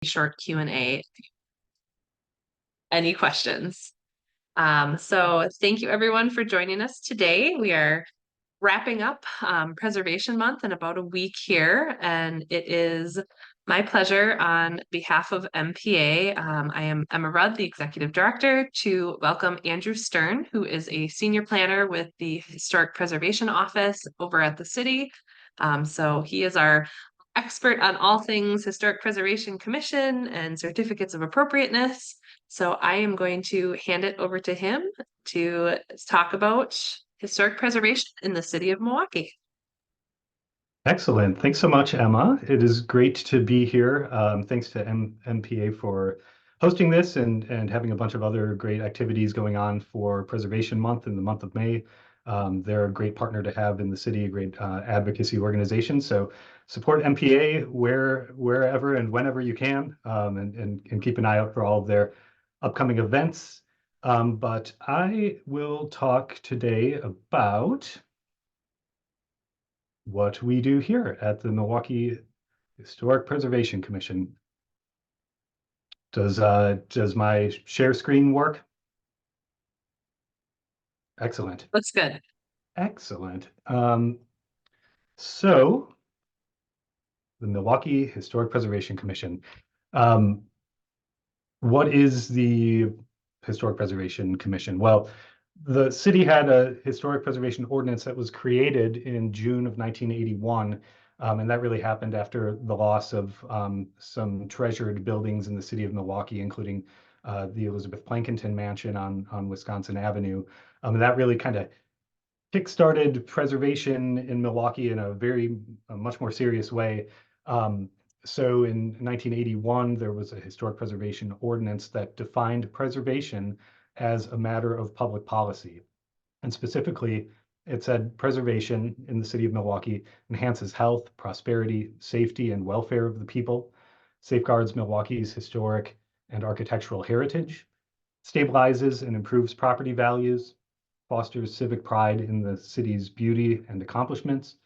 short Q&A. Any questions? So thank you everyone for joining us today. We are wrapping up Preservation Month in about a week here, and it is my pleasure on behalf of MPA. I am Emma Rudd, the Executive Director, to welcome Andrew Stern, who is a Senior Planner with the Historic Preservation Office over at the city. So he is our expert on all things Historic Preservation Commission and certificates of appropriateness. So I am going to hand it over to him to talk about historic preservation in the city of Milwaukee. Excellent. Thanks so much, Emma. It is great to be here. Thanks to MPA for hosting this and having a bunch of other great activities going on for Preservation Month in the month of May. They're a great partner to have in the city, a great advocacy organization. So support MPA wherever and whenever you can, and keep an eye out for all of their upcoming events. But I will talk today about what we do here at the Milwaukee Historic Preservation Commission. Does my share screen work? Excellent. Looks good. Excellent. So the Milwaukee Historic Preservation Commission. What is the Historic Preservation Commission? Well, the city had a historic preservation ordinance that was created in June of 1981, and that really happened after the loss of some treasured buildings in the city of Milwaukee, including the Elizabeth Plankinton Mansion on Wisconsin Avenue. And that really kind of kickstarted preservation in Milwaukee in a much more serious way. So in 1981, there was a historic preservation ordinance that defined preservation as a matter of public policy. And specifically, it said preservation in the city of Milwaukee enhances health, prosperity, safety, and welfare of the people, safeguards Milwaukee's historic and architectural heritage, stabilizes and improves property values, fosters civic pride in the city's beauty and accomplishments,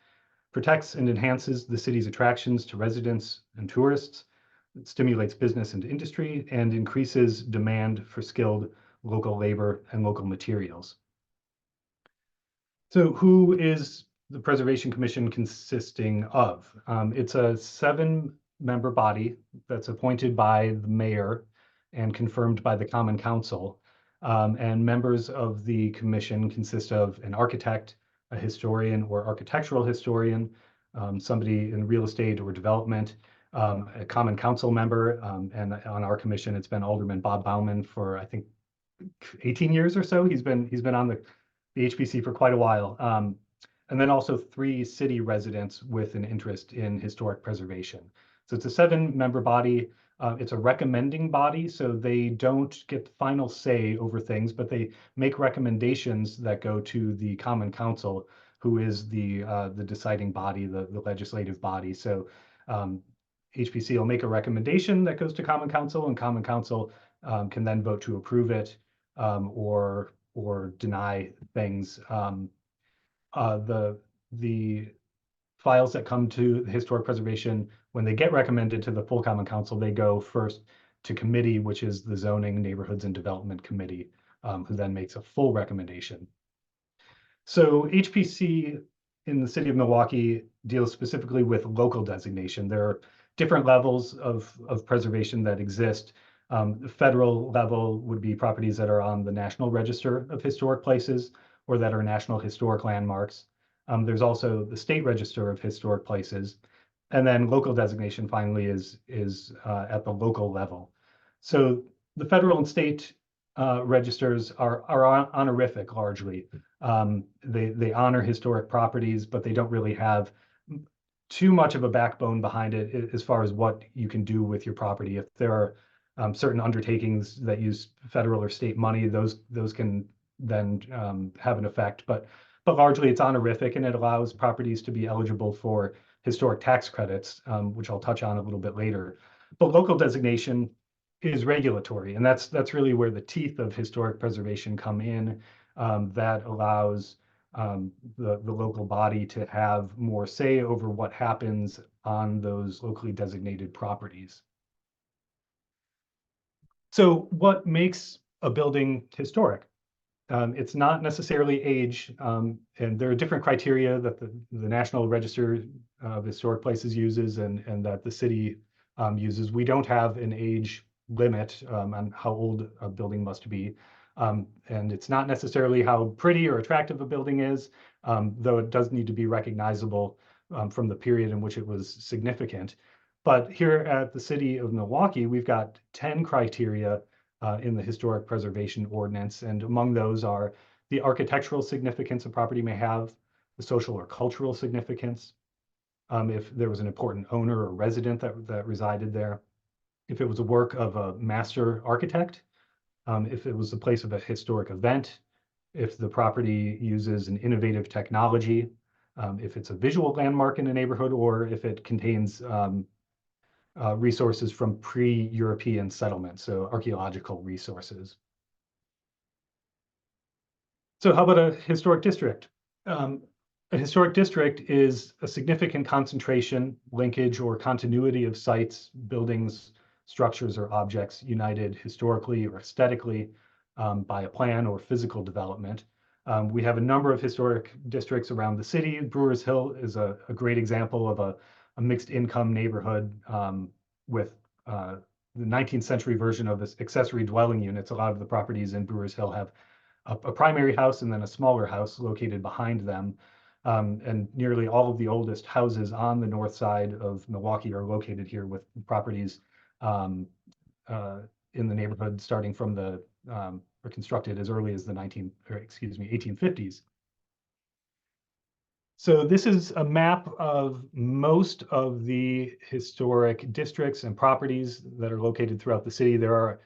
protects and enhances the city's attractions to residents and tourists, it stimulates business and industry, and increases demand for skilled local labor and local materials. So who is the Preservation Commission consisting of? It's a 7-member body that's appointed by the mayor and confirmed by the Common Council. And members of the commission consist of an architect, a historian or architectural historian, somebody in real estate or development, a Common Council member, and on our commission, it's been Alderman Bob Bauman for, I think, 18 years or so. He's been on the HPC for quite a while. And then also 3 city residents with an interest in historic preservation. So it's a 7-member body. It's a recommending body, so they don't get the final say over things, but they make recommendations that go to the Common Council, who is the deciding body, the legislative body. So HPC will make a recommendation that goes to Common Council, and Common Council can then vote to approve it or deny things. The files that come to the historic preservation, when they get recommended to the full Common Council, they go first to committee, which is the Zoning, Neighborhoods, and Development Committee, who then makes a full recommendation. So HPC in the city of Milwaukee deals specifically with local designation. There are different levels of preservation that exist. The federal level would be properties that are on the National Register of Historic Places or that are National Historic Landmarks. There's also the State Register of Historic Places. And then local designation finally is at the local level. So the federal and state registers are honorific largely. They honor historic properties, but they don't really have too much of a backbone behind it as far as what you can do with your property. If there are certain undertakings that use federal or state money, those can then have an effect. But largely it's honorific, and it allows properties to be eligible for historic tax credits, which I'll touch on a little bit later. But local designation is regulatory, and that's really where the teeth of historic preservation come in. That allows the local body to have more say over what happens on those locally designated properties. So what makes a building historic? It's not necessarily age, and there are different criteria that the National Register of Historic Places uses and that the city uses. We don't have an age limit on how old a building must be. And it's not necessarily how pretty or attractive a building is, though it does need to be recognizable from the period in which it was significant. But here at the city of Milwaukee, we've got 10 criteria in the historic preservation ordinance. And among those are the architectural significance a property may have, the social or cultural significance, if there was an important owner or resident that resided there, if it was a work of a master architect, if it was the place of a historic event, if the property uses an innovative technology, if it's a visual landmark in a neighborhood, or if it contains resources from pre-European settlements, so archaeological resources. So how about a historic district? A historic district is a significant concentration, linkage, or continuity of sites, buildings, structures, or objects united historically or aesthetically by a plan or physical development. We have a number of historic districts around the city. Brewers Hill is a great example of a mixed income neighborhood with the 19th century version of this accessory dwelling units. A lot of the properties in Brewers Hill have a primary house and then a smaller house located behind them. And nearly all of the oldest houses on the north side of Milwaukee are located here, with properties in the neighborhood starting from or constructed as early as the 1850s. So this is a map of most of the historic districts and properties that are located throughout the city. There are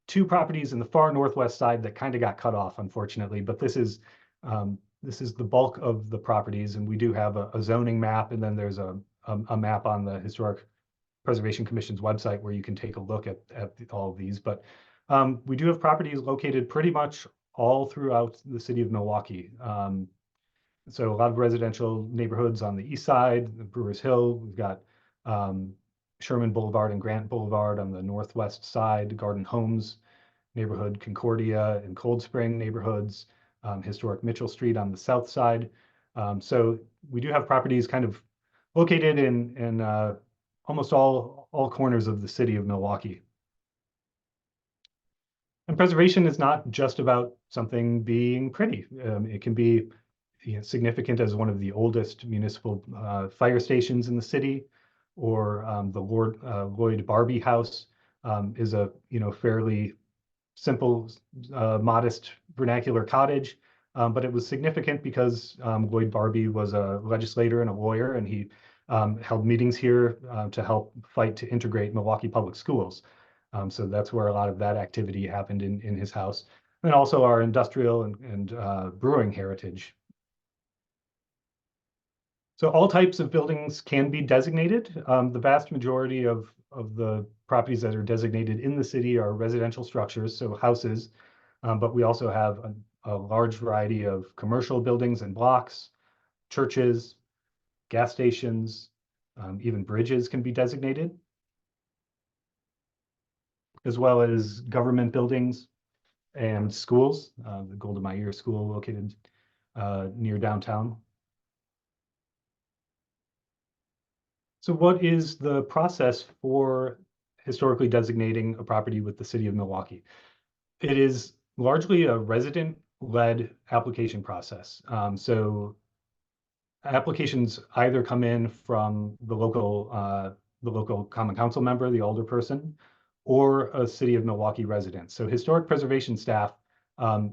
two properties in the far northwest side that kind of got cut off, unfortunately, but this is the bulk of the properties, and we do have a zoning map, and then there's a map on the Historic Preservation Commission's website where you can take a look at all of these. But we do have properties located pretty much all throughout the city of Milwaukee. So a lot of residential neighborhoods on the east side, Brewers Hill. We've got Sherman Boulevard and Grant Boulevard on the northwest side, Garden Homes neighborhood, Concordia and Cold Spring neighborhoods, historic Mitchell Street on the south side. So we do have properties kind of located in almost all corners of the city of Milwaukee. And preservation is not just about something being pretty. It can be significant as one of the oldest municipal fire stations in the city, or the Lloyd Barbie House is a fairly simple, modest vernacular cottage, but it was significant because Lloyd Barbie was a legislator and a lawyer, and he held meetings here to help fight to integrate Milwaukee public schools. So that's where a lot of that activity happened in his house. And also our industrial and brewing heritage. So all types of buildings can be designated. The vast majority of the properties that are designated in the city are residential structures, so houses, but we also have a large variety of commercial buildings and blocks, churches, gas stations, even bridges can be designated, as well as government buildings and schools, the Golda Meir School located near downtown. So what is the process for historically designating a property with the city of Milwaukee? It is largely a resident-led application process. So applications either come in from the local common council member, the alderperson, or a city of Milwaukee resident. So historic preservation staff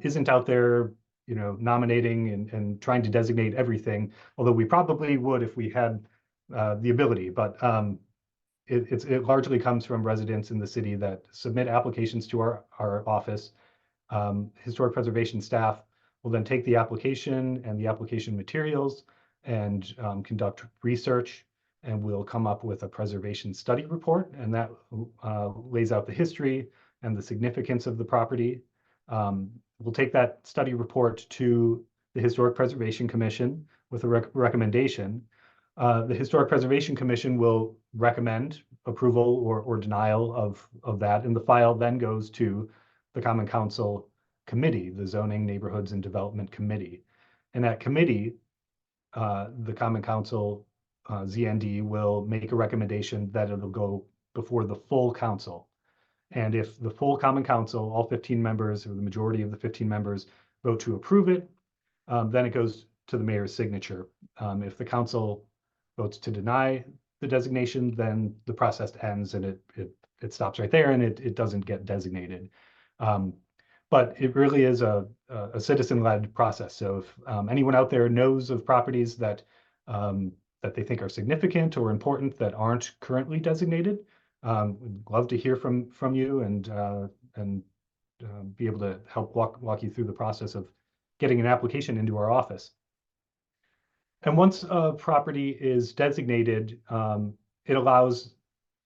isn't out there, nominating and trying to designate everything, although we probably would if we had the ability, but it largely comes from residents in the city that submit applications to our office. Historic preservation staff will then take the application and the application materials and conduct research, and we'll come up with a preservation study report, and that lays out the history and the significance of the property. We'll take that study report to the Historic Preservation Commission with a recommendation. The Historic Preservation Commission will recommend approval or denial of that. And the file then goes to the Common Council Committee, the Zoning, Neighborhoods, and Development Committee. And that committee, the Common Council, ZND, will make a recommendation that it'll go before the full council. And if the full Common Council, all 15 members, or the majority of the 15 members, vote to approve it, then it goes to the mayor's signature. If the council votes to deny the designation, then the process ends and it stops right there and it doesn't get designated. But it really is a citizen-led process. So if anyone out there knows of properties that that they think are significant or important that aren't currently designated, we'd love to hear from you and be able to help walk you through the process of getting an application into our office. And once a property is designated, it allows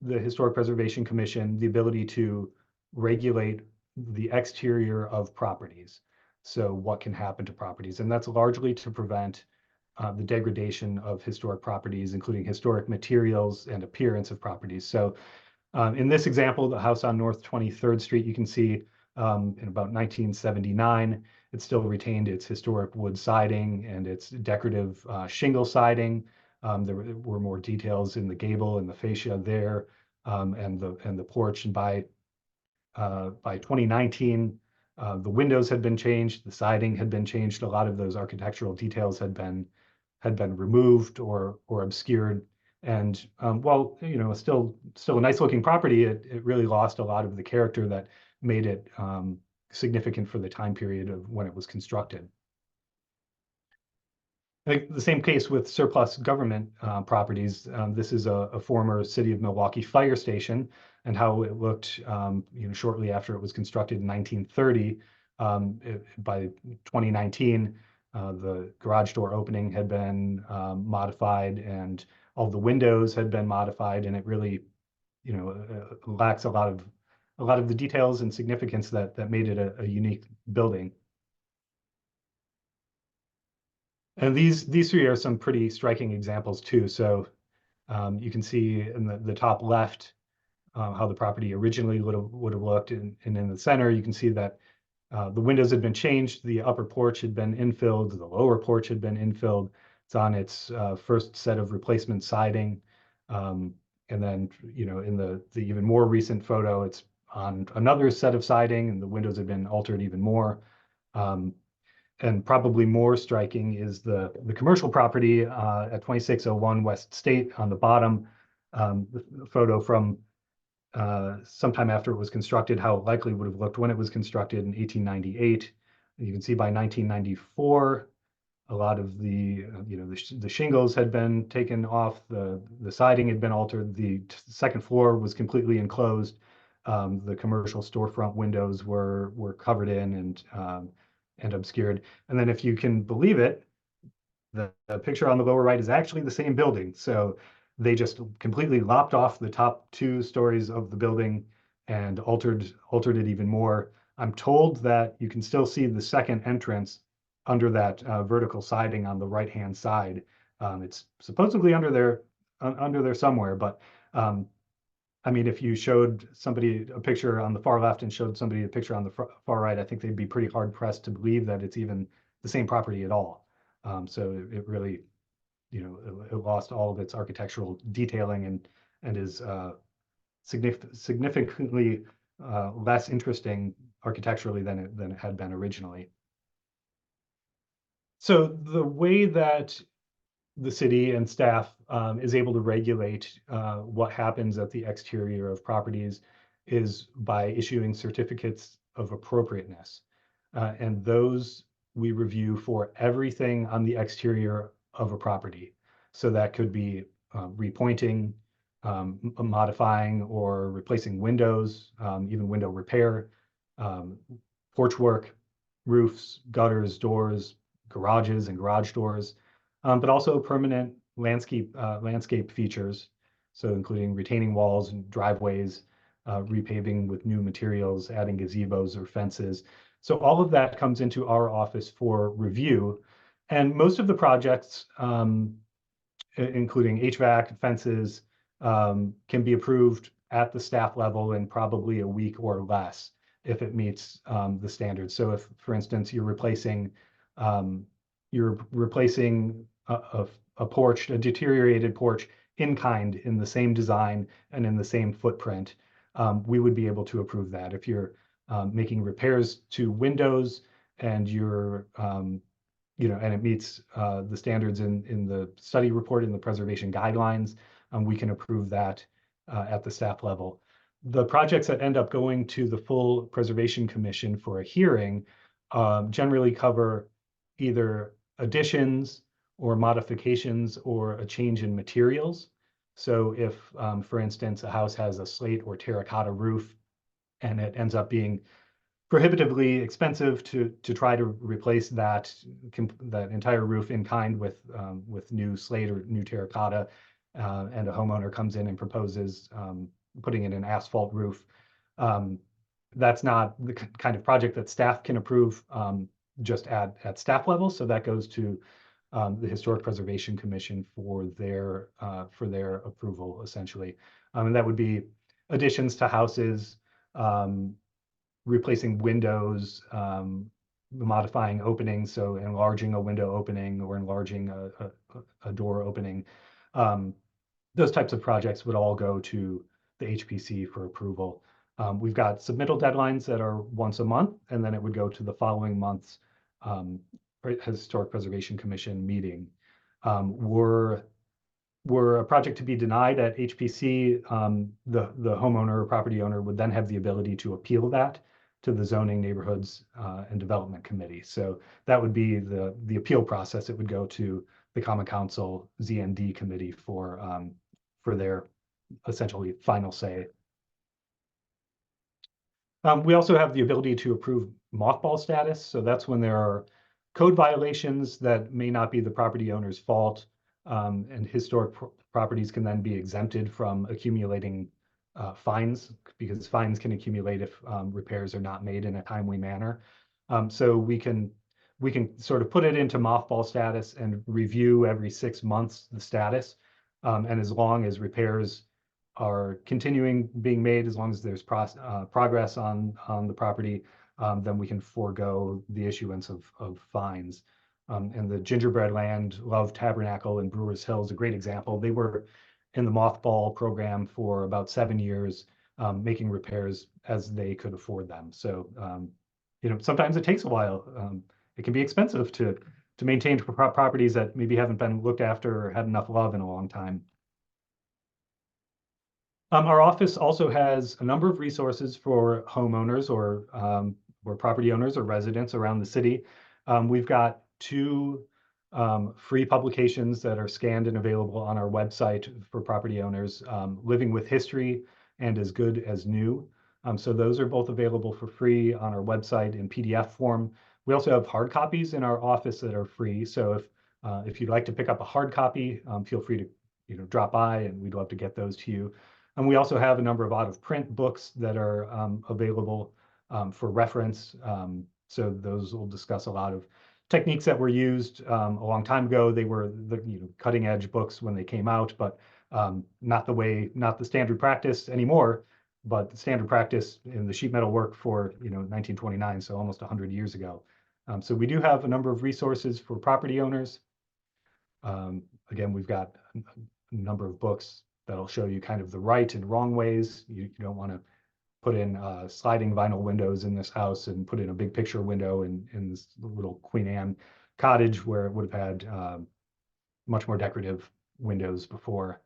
the Historic Preservation Commission the ability to regulate the exterior of properties. So what can happen to properties? And that's largely to prevent the degradation of historic properties, including historic materials and appearance of properties. So in this example, the house on North 23rd Street, you can see in about 1979, it still retained its historic wood siding and its decorative shingle siding. There were more details in the gable and the fascia there, and the porch. And by 2019, the windows had been changed, the siding had been changed. A lot of those architectural details had been removed or obscured. And while still a nice looking property, it really lost a lot of the character that made it significant for the time period of when it was constructed. I think the same case with surplus government properties. This is a former city of Milwaukee fire station and how it looked shortly after it was constructed in 1930. By 2019, the garage door opening had been modified and all the windows had been modified, and it really lacks a lot of the details and significance that made it a unique building. And these three are some pretty striking examples too. So you can see in the top left how the property originally would have looked, and in the center you can see that the windows had been changed, the upper porch had been infilled, the lower porch had been infilled. It's on its first set of replacement siding, and then in the even more recent photo, it's on another set of siding, and the windows have been altered even more. And probably more striking is the commercial property at 2601 West State on the bottom. The photo from sometime after it was constructed, how it likely would have looked when it was constructed in 1898. You can see by 1994, a lot of the shingles had been taken off, the siding had been altered, the second floor was completely enclosed. The commercial storefront windows were covered in and obscured. And then, if you can believe it, the picture on the lower right is actually the same building. So they just completely lopped off the top 2 stories of the building and altered it even more. I'm told that you can still see the second entrance under that vertical siding on the right-hand side. It's supposedly under there somewhere, but I mean, if you showed somebody a picture on the far left and showed somebody a picture on the far right, I think they'd be pretty hard pressed to believe that it's even the same property at all. So it really, it lost all of its architectural detailing and is significantly less interesting architecturally than it had been originally. So the way that the city and staff is able to regulate what happens at the exterior of properties is by issuing certificates of appropriateness. And those we review for everything on the exterior of a property. So that could be repointing, modifying or replacing windows, even window repair, porch work, roofs, gutters, doors, garages and garage doors, but also permanent landscape features. So including retaining walls and driveways, repaving with new materials, adding gazebos or fences. So all of that comes into our office for review. And most of the projects, including HVAC, fences, can be approved at the staff level in probably a week or less if it meets the standards. So if, for instance, um, you're replacing a porch, a deteriorated porch in kind, in the same design and in the same footprint, we would be able to approve that. If you're making repairs to windows and and it meets the standards in the study report, in the preservation guidelines, we can approve that at the staff level. The projects that end up going to the full Preservation Commission for a hearing generally cover either additions or modifications or a change in materials. So if, for instance, a house has a slate or terracotta roof and it ends up being prohibitively expensive to try to replace that entire roof in kind with new slate or new terracotta, and a homeowner comes in and proposes putting in an asphalt roof. That's not the kind of project that staff can approve just at staff level. So that goes to the Historic Preservation Commission for their approval, essentially. And that would be additions to houses, replacing windows, modifying openings, so enlarging a window opening or enlarging a door opening. Those types of projects would all go to the HPC for approval. We've got submittal deadlines that are once a month, and then it would go to the following month's Historic Preservation Commission meeting. Were a project to be denied at HPC, the homeowner or property owner would then have the ability to appeal that to the Zoning, Neighborhoods, and Development Committee. So that would be the appeal process. It would go to the Common Council ZND committee for their essentially final say. We also have the ability to approve mothball status. So that's when there are code violations that may not be the property owner's fault, and historic properties can then be exempted from accumulating fines, because fines can accumulate if repairs are not made in a timely manner. So we can sort of put it into mothball status and review every 6 months the status. And as long as repairs are continuing being made, as long as there's progress on the property, then we can forego the issuance of fines. And the Gingerbread Land, Love Tabernacle, and Brewers Hill is a great example. They were in the mothball program for about 7 years, making repairs as they could afford them. So, sometimes it takes a while. It can be expensive to maintain properties that maybe haven't been looked after or had enough love in a long time. Our office also has a number of resources for homeowners or property owners or residents around the city. We've got 2 free publications that are scanned and available on our website for property owners, Living with History and As Good as New. So those are both available for free on our website in PDF form. We also have hard copies in our office that are free. So if you'd like to pick up a hard copy, feel free to drop by, and we'd love to get those to you. And we also have a number of out-of-print books that are available for reference. So those will discuss a lot of techniques that were used a long time ago. They were the cutting-edge books when they came out, but not the standard practice anymore, but the standard practice in the sheet metal work for 1929, so almost 100 years ago. So we do have a number of resources for property owners. Again, we've got a number of books that'll show you kind of the right and wrong ways. You don't want to put in sliding vinyl windows in this house and put in a big picture window in this little Queen Anne cottage where it would have had much more decorative windows before.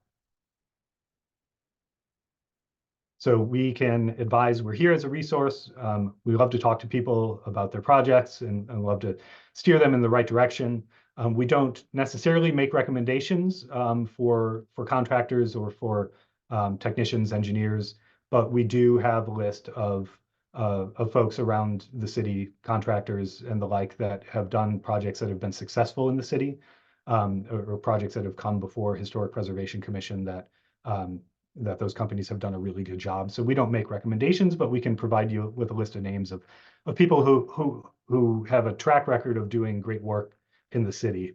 So we can advise. We're here as a resource. We love to talk to people about their projects and love to steer them in the right direction. We don't necessarily make recommendations for contractors or for technicians, engineers, but we do have a list of folks around the city, contractors and the like, that have done projects that have been successful in the city, or projects that have come before Historic Preservation Commission that those companies have done a really good job. So we don't make recommendations, but we can provide you with a list of names of people who have a track record of doing great work in the city.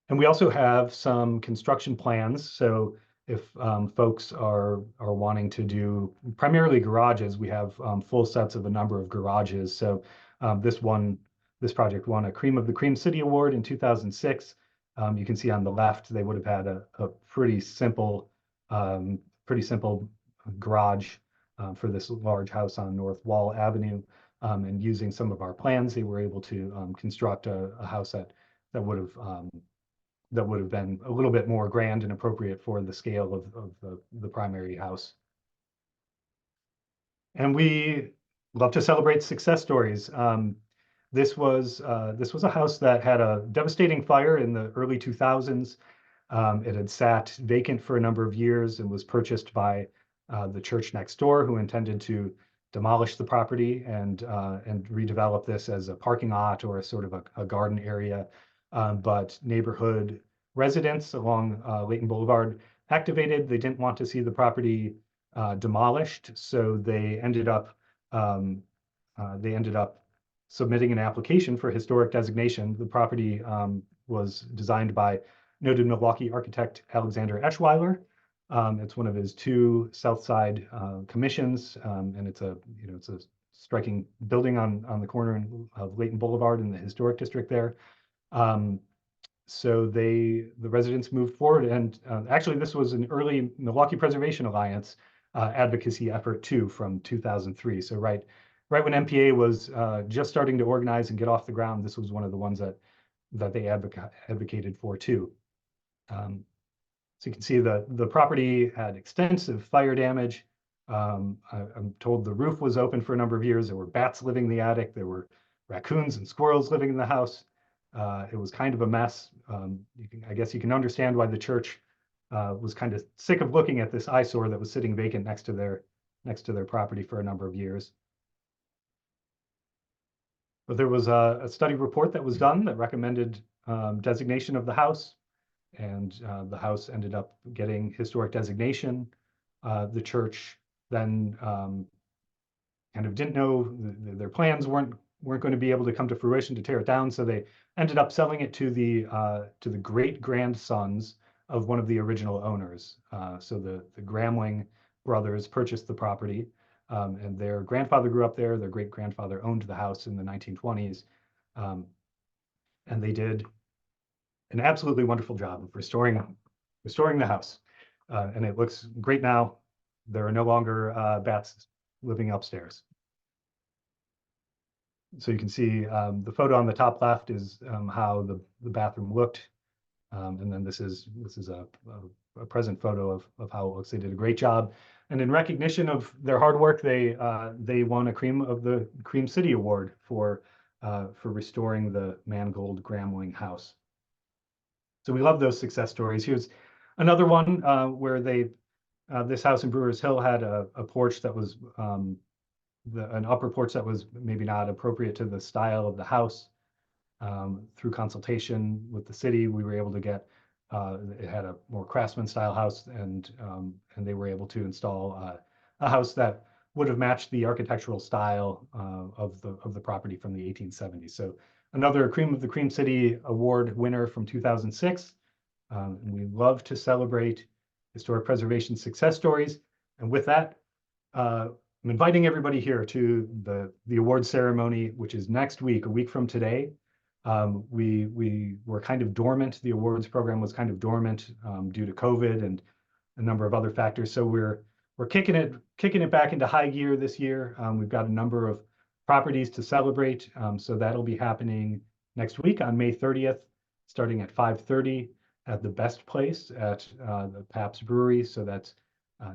And we also have some construction plans. So if folks are wanting to do primarily garages, we have full sets of a number of garages. So this project won a Cream of the Cream City Award in 2006. You can see on the left, they would have had a pretty simple garage for this large house on North Wall Avenue. And using some of our plans, they were able to construct a house that would have been a little bit more grand and appropriate for the scale of the primary house. And we love to celebrate success stories. This was a house that had a devastating fire in the early 2000s. It had sat vacant for a number of years and was purchased by the church next door, who intended to demolish the property and redevelop this as a parking lot or a sort of a garden area. But neighborhood residents along Layton Boulevard activated. They didn't want to see the property demolished, so they ended up submitting an application for historic designation. The property was designed by noted Milwaukee architect Alexander Eschweiler. It's one of his two South Side commissions, and it's a striking building on the corner of Layton Boulevard in the historic district there. So the residents moved forward, and actually this was an early Milwaukee Preservation Alliance advocacy effort too, from 2003. So right when MPA was just starting to organize and get off the ground, this was one of the ones that they advocated for too. So you can see the property had extensive fire damage. I'm told the roof was open for a number of years. There were bats living in the attic. There were raccoons and squirrels living in the house. It was kind of a mess. I guess you can understand why the church was kind of sick of looking at this eyesore that was sitting vacant next to their property for a number of years. But there was a study report that was done that recommended designation of the house, and the house ended up getting historic designation. The church then kind of didn't know their plans weren't going to be able to come to fruition to tear it down, so they ended up selling it to the great grandsons of one of the original owners. So the Gramling brothers purchased the property, and their grandfather grew up there. Their great grandfather owned the house in the 1920s, and they did an absolutely wonderful job of restoring the house, and it looks great now. There are no longer bats living upstairs. So you can see the photo on the top left is how the bathroom looked, and then this is a present photo of how it looks. They did a great job, and in recognition of their hard work, they won a Cream of the Cream City Award for restoring the Mangold Gramling house. So we love those success stories. Here's another one where this house in Brewers Hill had a porch that was an upper porch that was maybe not appropriate to the style of the house. Through consultation with the city, we were able to get it had a more craftsman style house, and they were able to install a house that would have matched the architectural style of the property from the 1870s. So another Cream of the Cream City Award winner from 2006. And we love to celebrate historic preservation success stories. And with that, I'm inviting everybody here to the award ceremony, which is next week, a week from today. We were kind of dormant. The awards program was kind of dormant due to COVID and a number of other factors. So we're kicking it back into high gear this year. We've got a number of properties to celebrate. So that'll be happening next week on May 30th, starting at 5:30 at the Best Place at the Pabst Brewery. So that's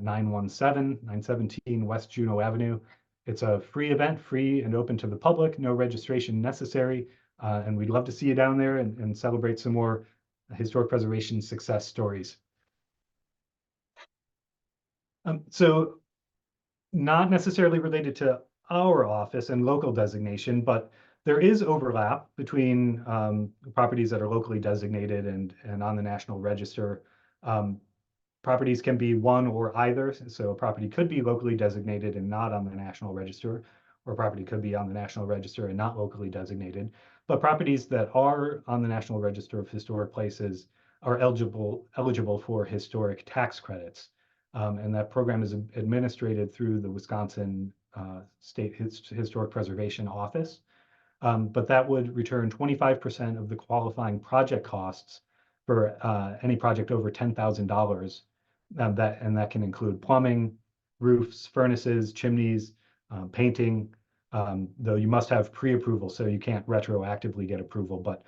917 West Juneau Avenue. It's a free event, free and open to the public, no registration necessary. And we'd love to see you down there and celebrate some more historic preservation success stories. So not necessarily related to our office and local designation, but there is overlap between properties that are locally designated and on the National Register. Properties can be one or either. So a property could be locally designated and not on the National Register, or a property could be on the National Register and not locally designated. but properties that are on the National Register of Historic Places are eligible for historic tax credits. And that program is administered through the Wisconsin State Historic Preservation Office. But that would return 25% of the qualifying project costs for any project over $10,000. That can include plumbing, roofs, furnaces, chimneys, painting, though you must have pre-approval, so you can't retroactively get approval. But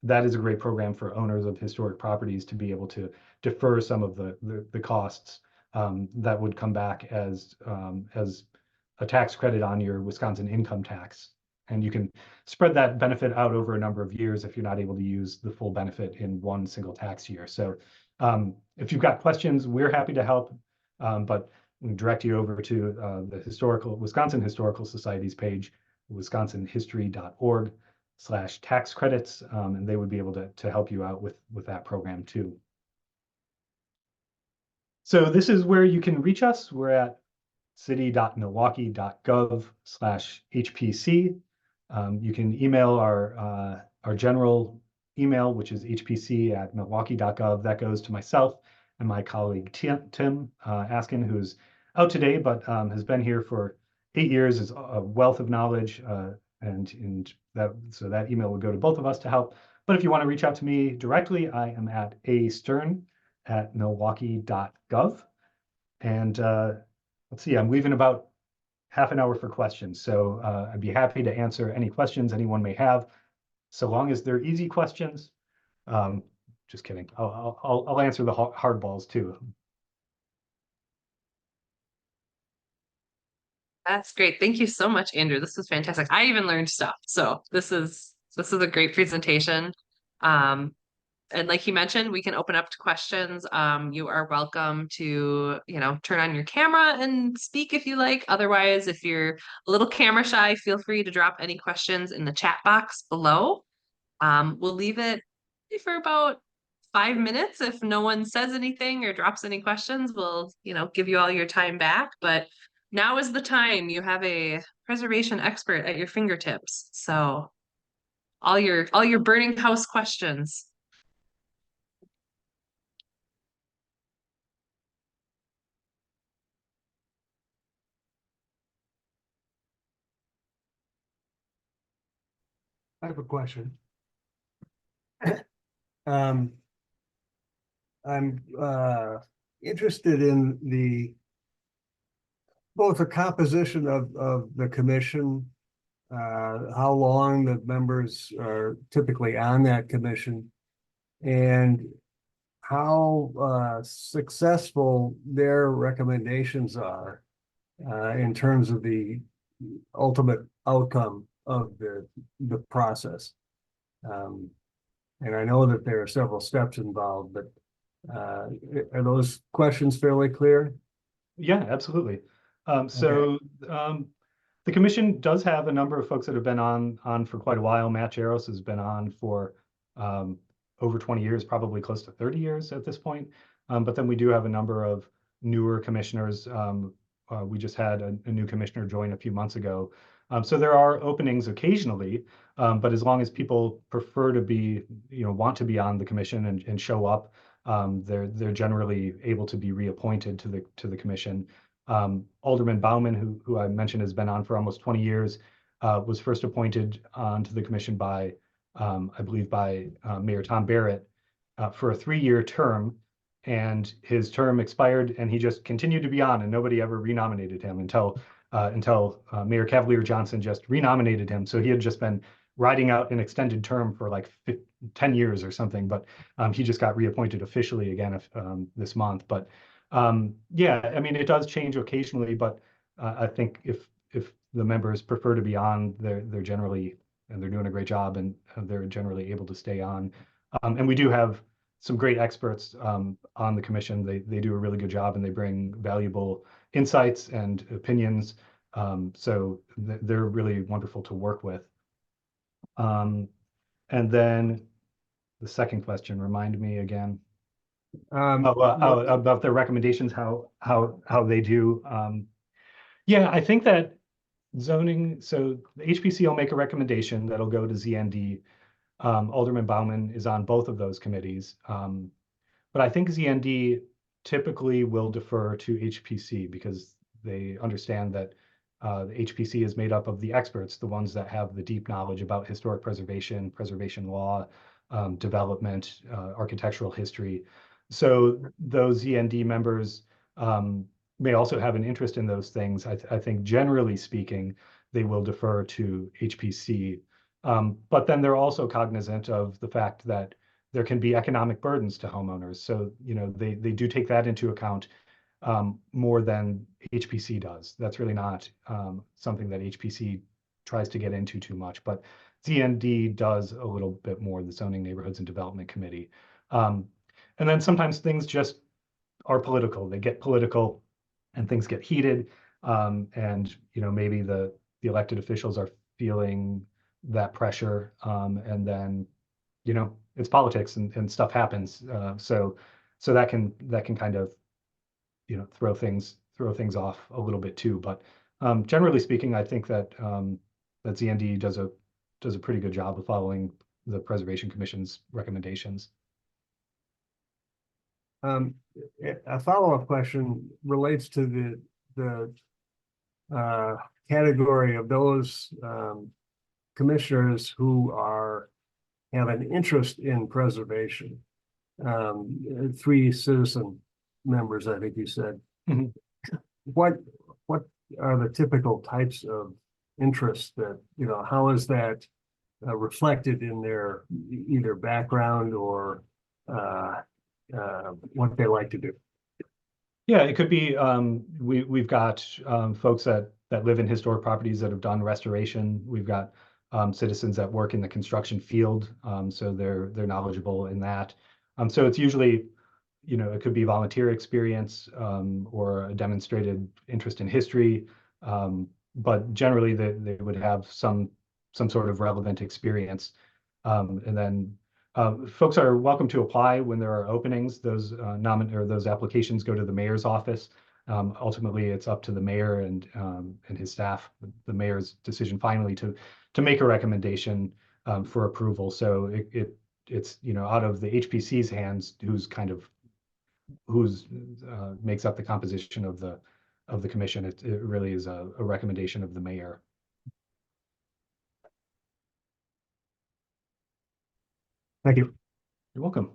that is a great program for owners of historic properties to be able to defer some of the costs that would come back as a tax credit on your Wisconsin income tax. And you can spread that benefit out over a number of years if you're not able to use the full benefit in one single tax year. So if you've got questions, we're happy to help, but we direct you over to the Wisconsin Historical Society's page, wisconsinhistory.org/tax credits, and they would be able to help you out with that program too. So this is where you can reach us. We're at city.milwaukee.gov/HPC. You can email our general email, which is hpc@milwaukee.gov. That goes to myself and my colleague Tim Askin, who's out today, but has been here for 8 years, is a wealth of knowledge, so that email would go to both of us to help. But if you want to reach out to me directly, I am at astern@milwaukee.gov. And let's see, I'm leaving about half an hour for questions. So I'd be happy to answer any questions anyone may have, so long as they're easy questions. Just kidding. I'll answer the hard balls too. That's great. Thank you so much, Andrew. This was fantastic. I even learned stuff. So this is a great presentation. And like you mentioned, we can open up to questions. You are welcome to, turn on your camera and speak if you like. Otherwise, if you're a little camera shy, feel free to drop any questions in the chat box below. We'll leave it for about 5 minutes. If no one says anything or drops any questions, we'll, give you all your time back. But now is the time. You have a preservation expert at your fingertips. So all your burning house questions. I have a question. I'm interested in both the composition of the commission, how long the members are typically on that commission, and how successful their recommendations are in terms of the ultimate outcome of the process. And I know that there are several steps involved, but are those questions fairly clear? Yeah, absolutely. The commission does have a number of folks that have been on for quite a while. Matt Jaros has been on for over 20 years, probably close to 30 years at this point. But then we do have a number of newer commissioners. We just had a new commissioner join a few months ago. So there are openings occasionally, but as long as people prefer to be, want to be on the commission and show up, they're generally able to be reappointed to the commission. Alderman Bauman, who I mentioned has been on for almost 20 years, was first appointed onto the commission by, I believe, by Mayor Tom Barrett for a 3-year term. And his term expired, and he just continued to be on, and nobody ever renominated him until Mayor Cavalier Johnson just renominated him. So he had just been riding out an extended term for like 10 years or something, but he just got reappointed officially again this month. But yeah, I mean, it does change occasionally, but I think if the members prefer to be on, they're generally, and they're doing a great job, and they're generally able to stay on. And we do have some great experts on the commission. They do a really good job, and they bring valuable insights and opinions. So they're really wonderful to work with. And then the second question, remind me again. About their recommendations, how they do. Yeah, I think that zoning, so the HPC will make a recommendation that'll go to ZND. Alderman Bauman is on both of those committees. But I think ZND typically will defer to HPC because they understand that the HPC is made up of the experts, the ones that have the deep knowledge about historic preservation, preservation law, development, architectural history. So those ZND members may also have an interest in those things. I think generally speaking, they will defer to HPC. But then they're also cognizant of the fact that there can be economic burdens to homeowners. So, they do take that into account more than HPC does. That's really not something that HPC tries to get into too much, but ZND does a little bit more, the Zoning Neighborhoods and Development Committee. And then sometimes things just are political. They get political and things get heated. And, maybe the elected officials are feeling that pressure. And then, it's politics and stuff happens. So that can kind of, throw things off a little bit too. But generally speaking, I think that that ZND does a pretty good job of following the Preservation Commission's recommendations. A follow-up question relates to the category of those commissioners who have an interest in preservation. 3 citizen members, I think you said. Mhm. What are the typical types of interests that, how is that reflected in their either background or what they like to do? Yeah, it could be, we've got folks that live in historic properties that have done restoration. We've got citizens that work in the construction field, so they're knowledgeable in that. So it's usually, it could be volunteer experience or a demonstrated interest in history, but generally they would have some sort of relevant experience. And then folks are welcome to apply when there are openings. Those those applications go to the mayor's office. Ultimately, it's up to the mayor and his staff, the mayor's decision finally to make a recommendation for approval. So it's out of the HPC's hands, who's makes up the composition of the commission. It really is a recommendation of the mayor. Thank you. You're welcome.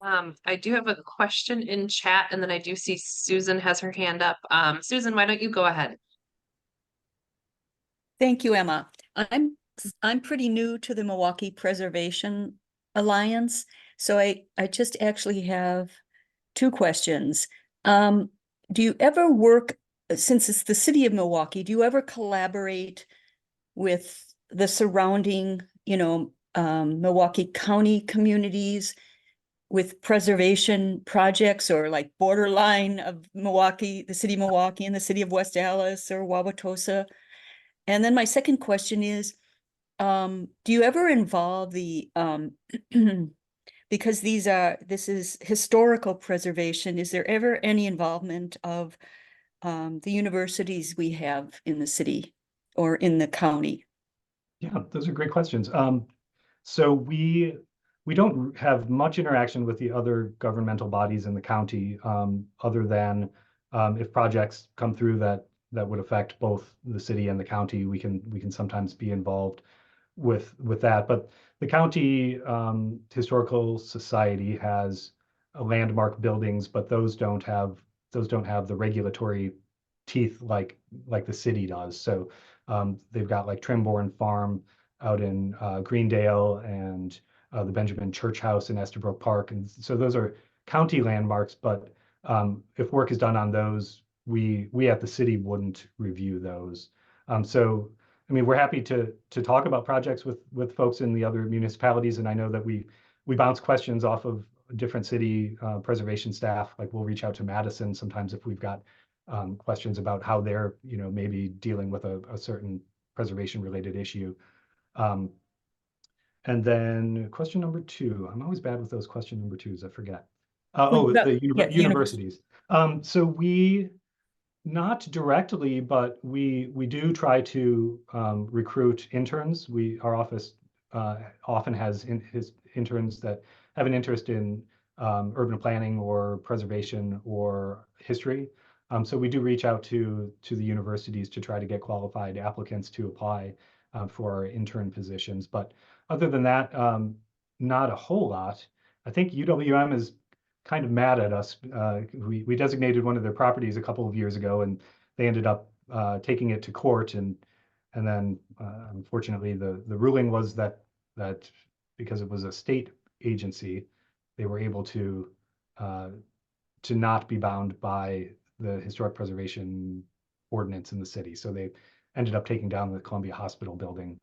I do have a question in chat, and then I do see Susan has her hand up. Susan, why don't you go ahead? Thank you, Emma. I'm pretty new to the Milwaukee Preservation Alliance, so I just actually have 2 questions. Do you ever work, since it's the city of Milwaukee, do you ever collaborate with the surrounding, Milwaukee County communities with preservation projects, or like borderline of Milwaukee, the city of Milwaukee and the city of West Allis or Wauwatosa? And then my second question is, do you ever involve the, because this is historical preservation, is there ever any involvement of the universities we have in the city or in the county? Yeah, those are great questions. So we don't have much interaction with the other governmental bodies in the county, other than if projects come through that would affect both the city and the county, we can sometimes be involved with that. But the county historical society has landmark buildings, but those don't have the regulatory teeth like the city does. So they've got like Trimborn Farm out in Greendale, and the Benjamin Church House in Estabrook Park. And so those are county landmarks, but if work is done on those, we at the city wouldn't review those. So, I mean, we're happy to talk about projects with folks in the other municipalities. And I know that we bounce questions off of different city preservation staff. Like we'll reach out to Madison sometimes if we've got questions about how they're, maybe dealing with a certain preservation related issue. And then question number 2, I'm always bad with those question number 2s, I forget. The universities. So we Not directly, but we do try to recruit interns. Our office often has his interns that have an interest in urban planning or preservation or history. So we do reach out to the universities to try to get qualified applicants to apply for our intern positions. But other than that, not a whole lot. I think UWM is kind of mad at us. We designated one of their properties a couple of years ago, and they ended up taking it to court, and then unfortunately the ruling was that because it was a state agency, they were able to not be bound by the historic preservation ordinance in the city. So they ended up taking down the Columbia Hospital building.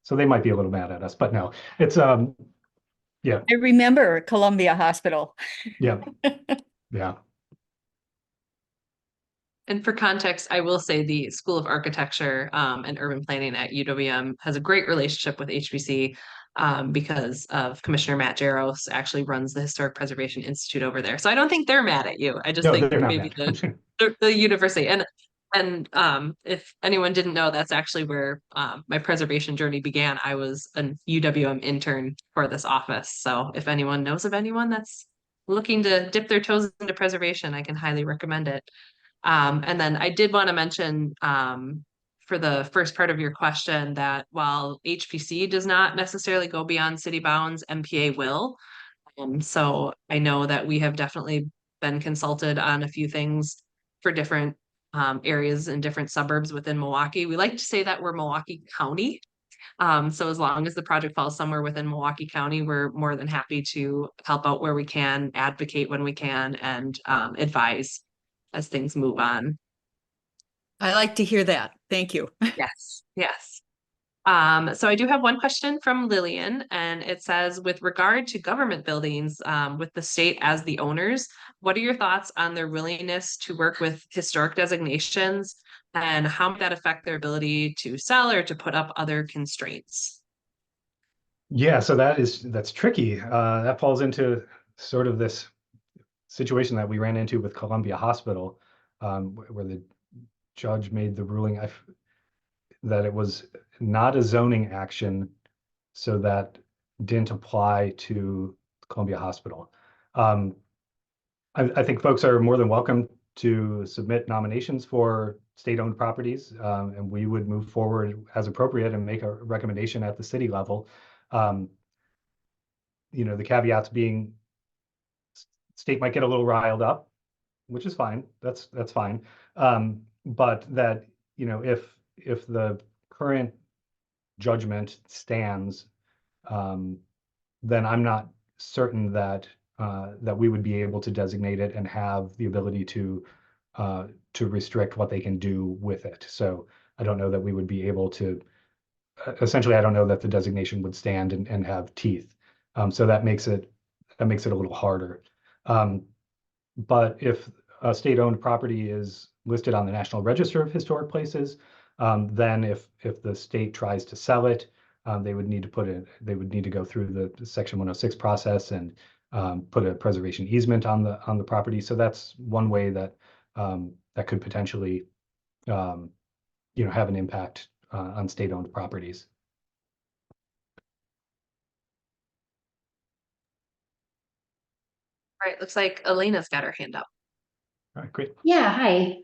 So they might be a little mad at us, but no, it's yeah, I remember Columbia Hospital. yeah, yeah. And for context, I will say the School of Architecture and Urban Planning at UWM has a great relationship with HBC because of Commissioner Matt Jaros actually runs the Historic Preservation Institute over there. So I don't think they're mad at you. I just No, think they're not maybe mad. the university. And if anyone didn't know, that's actually where my preservation journey began. I was an UWM intern for this office. So if anyone knows of anyone that's looking to dip their toes into preservation, I can highly recommend it. And then I did want to mention for the first part of your question that while HPC does not necessarily go beyond city bounds, MPA will. So I know that we have definitely been consulted on a few things for different areas in different suburbs within Milwaukee. We like to say that we're Milwaukee County. So as long as the project falls somewhere within Milwaukee County, we're more than happy to help out where we can, advocate when we can, and advise as things move on. I like to hear that. Thank you. Yes, yes. So I do have one question from Lillian, and it says, with regard to government buildings, with the state as the owners, what are your thoughts on their willingness to work with historic designations, and how might that affect their ability to sell or to put up other constraints? Yeah, so that's tricky. That falls into sort of this situation that we ran into with Columbia Hospital, where the judge made the ruling that it was not a zoning action, so that didn't apply to Columbia Hospital. I think folks are more than welcome to submit nominations for state-owned properties, and we would move forward as appropriate and make a recommendation at the city level. The caveats being state might get a little riled up, which is fine. That's fine. But that, if the current judgment stands, then I'm not certain that we would be able to designate it and have the ability to restrict what they can do with it. So I don't know that we would be able to. Essentially, I don't know that the designation would stand and have teeth. So that makes it a little harder. But if a state-owned property is listed on the National Register of Historic Places, then if the state tries to sell it, they would need to go through the Section 106 process and put a preservation easement on the property. So that's one way that that could potentially have an impact on state-owned properties. All right, looks like Elena's got her hand up. All right, great. Yeah, hi.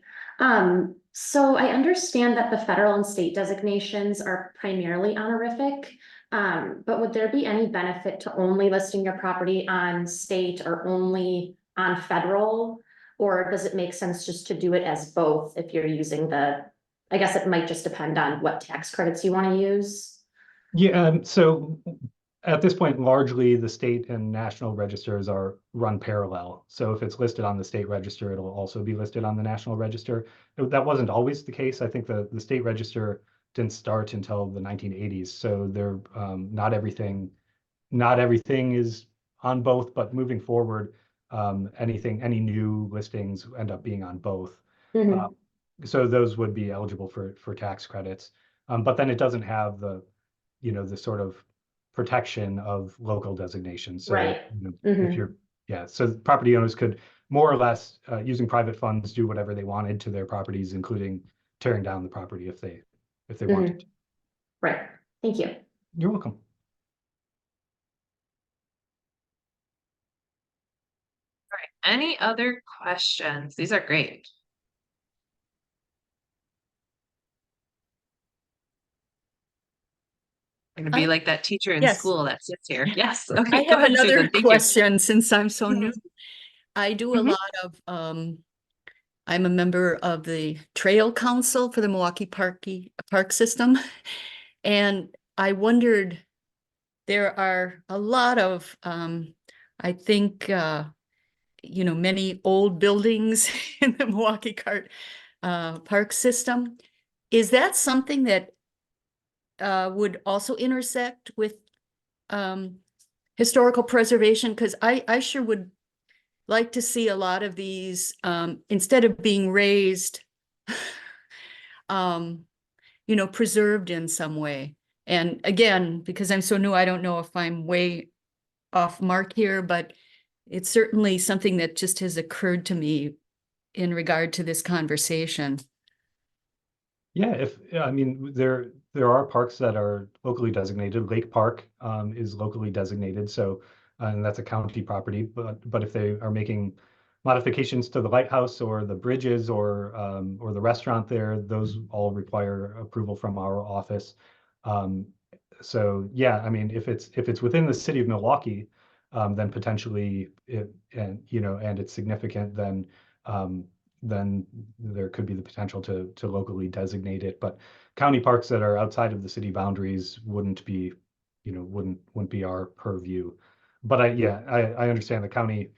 So I understand that the federal and state designations are primarily honorific, but would there be any benefit to only listing your property on state or only on federal? Or does it make sense just to do it as both if you're using I guess it might just depend on what tax credits you want to use? Yeah, so at this point, largely the state and national registers are run parallel. So if it's listed on the state register, it'll also be listed on the national register. That wasn't always the case. I think the state register didn't start until the 1980s. So not everything is on both, but moving forward, any new listings end up being on both. Mhm. So those would be eligible for tax credits. But then it doesn't have the sort of protection of local designations. So Right. if so property owners could more or less using private funds, do whatever they wanted to their properties, including tearing down the property if they wanted to. Right, thank you. You're welcome. All right, any other questions? These are great. I'm gonna be like that teacher in Yes. school that sits here. Yes, I okay, go have ahead, another Susan, thank you. question since I'm so new. Yes. I do a Mhm. lot of, I'm a member of the Trail Council for the Milwaukee Park System. And I wondered, there are a lot of, I think, many old buildings in the Milwaukee Park System. Is that something that would also intersect with historical preservation? Because I sure would like to see a lot of these, instead of being raised, preserved in some way. And again, because I'm so new, I don't know if I'm way off mark here, but it's certainly something that just has occurred to me in regard to this conversation. Yeah, I mean, there are parks that are locally designated. Lake Park is locally designated, so and that's a county property. But if they are making modifications to the lighthouse or the bridges or the restaurant there, those all require approval from our office. Um, so yeah, I mean, if it's within the city of Milwaukee, then potentially and it's significant, then there could be the potential to locally designate it. But county parks that are outside of the city boundaries wouldn't be our purview. But I understand the county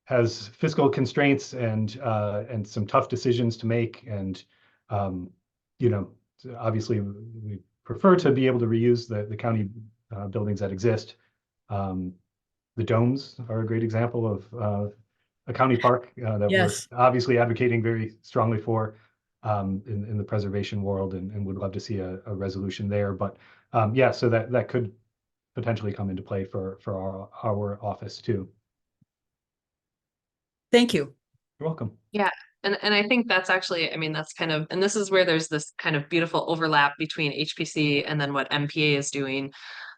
has fiscal constraints and some tough decisions to make. And you know, obviously we prefer to be able to reuse the county buildings that exist. The domes are a great example of a county park that we're Yes. obviously advocating very strongly for in the preservation world, and would love to see a resolution there. But yeah, so that could potentially come into play for our office too. Thank you. You're welcome. Yeah, and I think that's actually, I mean, that's kind of, and this is where there's this kind of beautiful overlap between HPC and then what MPA is doing.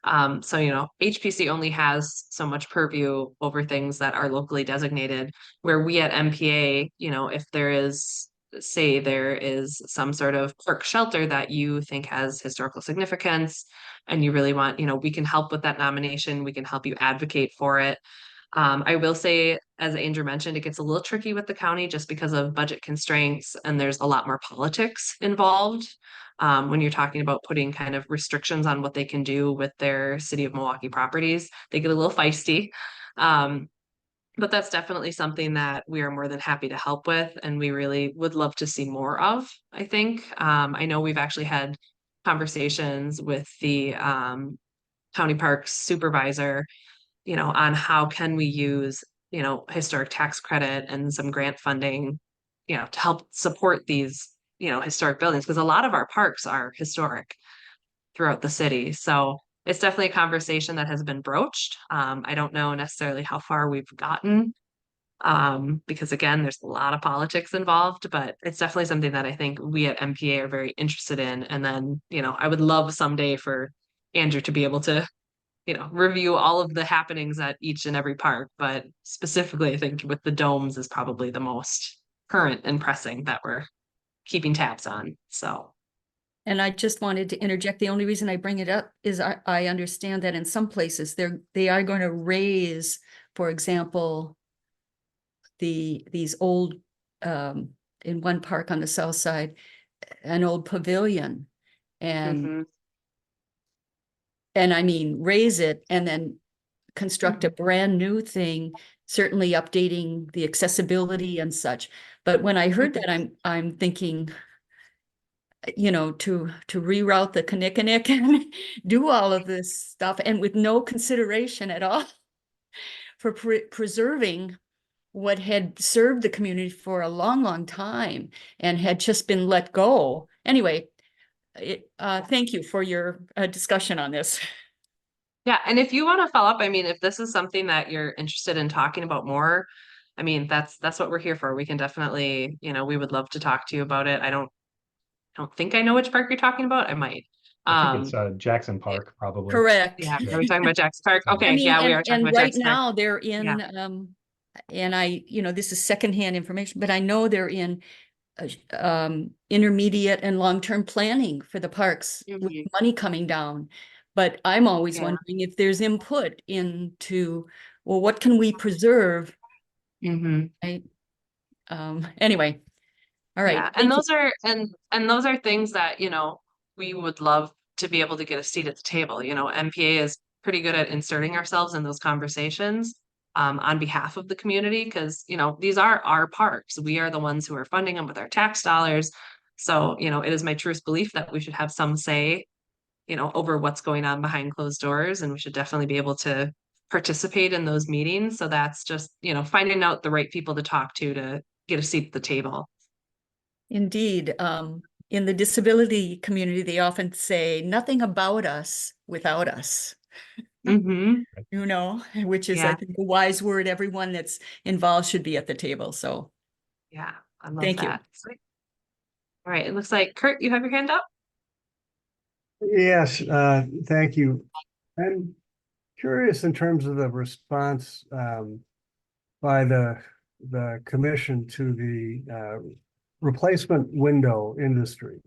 So, HPC only has so much purview over things that are locally designated, where we at MPA, if there is, say there is some sort of park shelter that you think has historical significance and you really want, we can help with that nomination, we can help you advocate for it. I will say, as Andrew mentioned, it gets a little tricky with the county just because of budget constraints, and there's a lot more politics involved when you're talking about putting kind of restrictions on what they can do with their city of Milwaukee properties. They get a little feisty. But that's definitely something that we are more than happy to help with, and we really would love to see more of, I think. I know we've actually had conversations with the county parks supervisor on how can we use, historic tax credit and some grant funding, to help support these, historic buildings, because a lot of our parks are historic throughout the city. So it's definitely a conversation that has been broached. I don't know necessarily how far we've gotten, because again, there's a lot of politics involved, but it's definitely something that I think we at MPA are very interested in. And then, I would love someday for Andrew to be able to review all of the happenings at each and every park, but specifically, I think with the domes is probably the most current and pressing that we're keeping tabs on. So, And I just wanted to interject. The only reason I bring it up is I understand that in some places they are going to raise, for example, these old in one park on the south side, an old pavilion, and mhm. I mean raise it and then construct a brand new thing, certainly updating the accessibility and such. But when I heard that, I'm thinking, to reroute the Kinnickinnick and do all of this stuff, and with no consideration at all for preserving what had served the community for a long, long time and had just been let go. Anyway, thank you for your discussion on this. Yeah, and if you want to follow up, I mean, if this is something that you're interested in talking about more, I mean, that's what we're here for. We can definitely, we would love to talk to you about it. I don't think I know which park you're talking about. I might. I think it's Um, Jackson Park, probably. Correct. yeah, are we talking about Jackson Park? Yeah. Okay, I mean, yeah, we are talking and about right Jackson Park. now they're Yeah. in, and this is secondhand information, but I know they're in intermediate and long-term planning for the parks with Mhm. money coming down. But I'm always Yeah. wondering if there's input into, well, what can we preserve? Mhm. Right? Anyway, all right. Yeah, and Thank you. those are and those are things that, we would love to be able to get a seat at the table. MPA is pretty good at inserting ourselves in those conversations on behalf of the community because, these are our parks. We are the ones who are funding them with our tax dollars. So, it is my truest belief that we should have some say, over what's going on behind closed doors, and we should definitely be able to participate in those meetings. So that's just, finding out the right people to talk to get a seat at the table. Indeed. In the disability community, they often say nothing about us without us, Mm-hmm. which is, I Yeah. think, a wise word. Everyone that's involved should be at the table. So Yeah, I love thank you. that. Sweet. All right, it looks like Kurt, you have your hand up. Yes, thank you. I'm curious in terms of the response by the commission to the replacement window industry,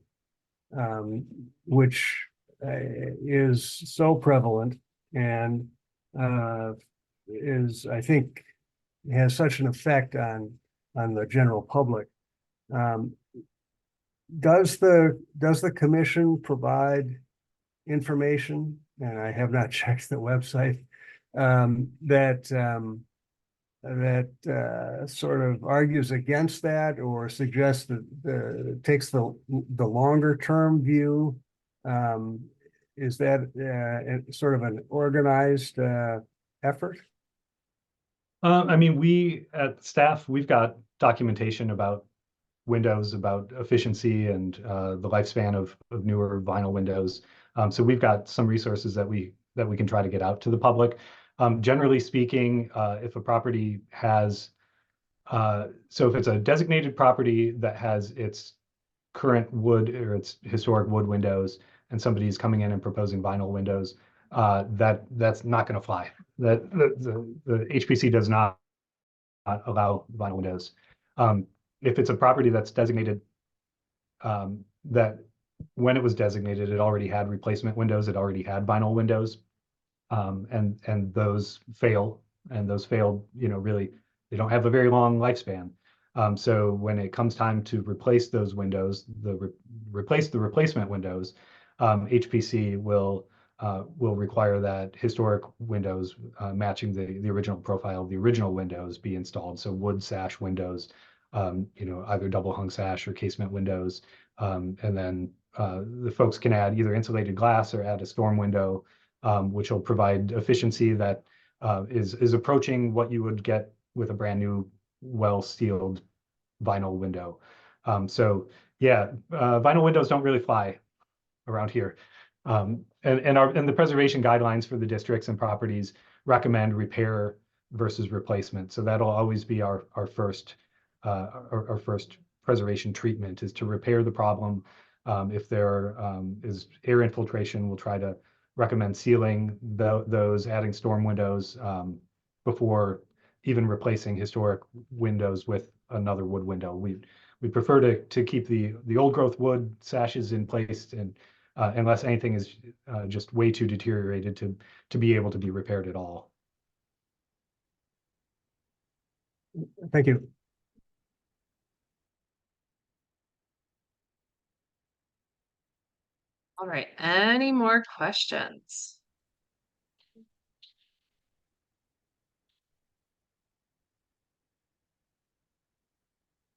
which is so prevalent and is, I think, has such an effect on the general public. Um, does the commission provide information, and I have not checked the website, that sort of argues against that or suggests that takes the longer term view? Is that sort of an organized effort? I mean, we at staff, we've got documentation about windows, about efficiency and the lifespan of newer vinyl windows. So we've got some resources that we can try to get out to the public. Generally speaking, if a property has, so if it's a designated property that has its current wood or its historic wood windows, and somebody's coming in and proposing vinyl windows, that's not going to fly. That the HPC does not allow vinyl windows. If it's a property that's designated, that when it was designated, it already had replacement windows, it already had vinyl windows, and those fail, and those failed, really, they don't have a very long lifespan. So when it comes time to replace those windows, replace the replacement windows, HPC will require that historic windows matching the original profile of the original windows be installed. So wood sash windows, either double hung sash or casement windows. And then the folks can add either insulated glass or add a storm window, which will provide efficiency that is approaching what you would get with a brand new, well-sealed vinyl window. So yeah, vinyl windows don't really fly around here. And the preservation guidelines for the districts and properties recommend repair versus replacement. So that'll always be our first preservation treatment, is to repair the problem. If there is air infiltration, we'll try to recommend sealing those, adding storm windows before even replacing historic windows with another wood window. We prefer to keep the old growth wood sashes in place, and unless anything is just way too deteriorated to be able to be repaired at all. Thank you. All right, any more questions?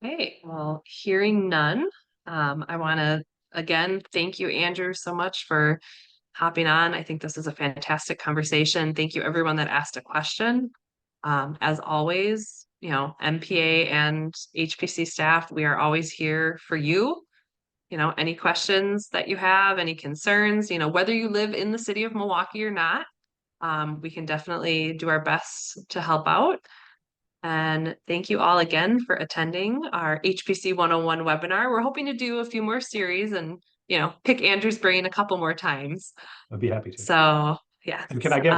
Okay, well, hearing none, I want to again thank you, Andrew, so much for hopping on. I think this is a fantastic conversation. Thank you, everyone that asked a question. As always, MPA and HPC staff, we are always here for you. Any questions that you have, any concerns, whether you live in the city of Milwaukee or not, we can definitely do our best to help out. And thank you all again for attending our HPC 101 webinar. We're hoping to do a few more series and, pick Andrew's brain a couple more times. I'd be happy to. So, yes. And can I get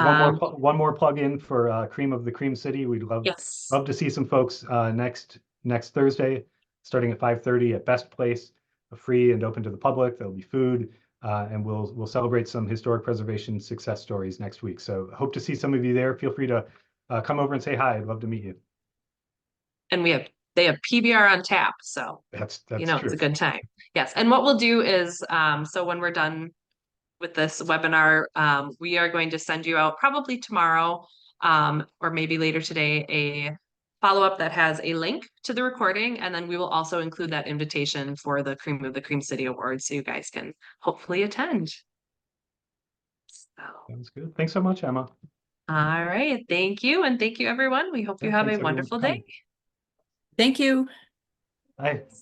one more plug in for Cream of the Cream City? We'd Yes. love to see some folks next Thursday, starting at 5:30 at Best Place, free and open to the public. There'll be food, and we'll celebrate some historic preservation success stories next week. So hope to see some of you there. Feel free to come over and say hi. I'd love to meet you. And they have PBR on tap, so That's true. true. It's a good time. Yes. And what we'll do is, so when we're done with this webinar, we are going to send you out probably tomorrow, or maybe later today, a follow-up that has a link to the recording, and then we will also include that invitation for the Cream of the Cream City Awards, so you guys can hopefully attend. So, Sounds good. Thanks so much, Emma. all right, thank you, and thank you, everyone. We hope you have a Thanks, everyone, for wonderful day. coming. Thank you. Bye.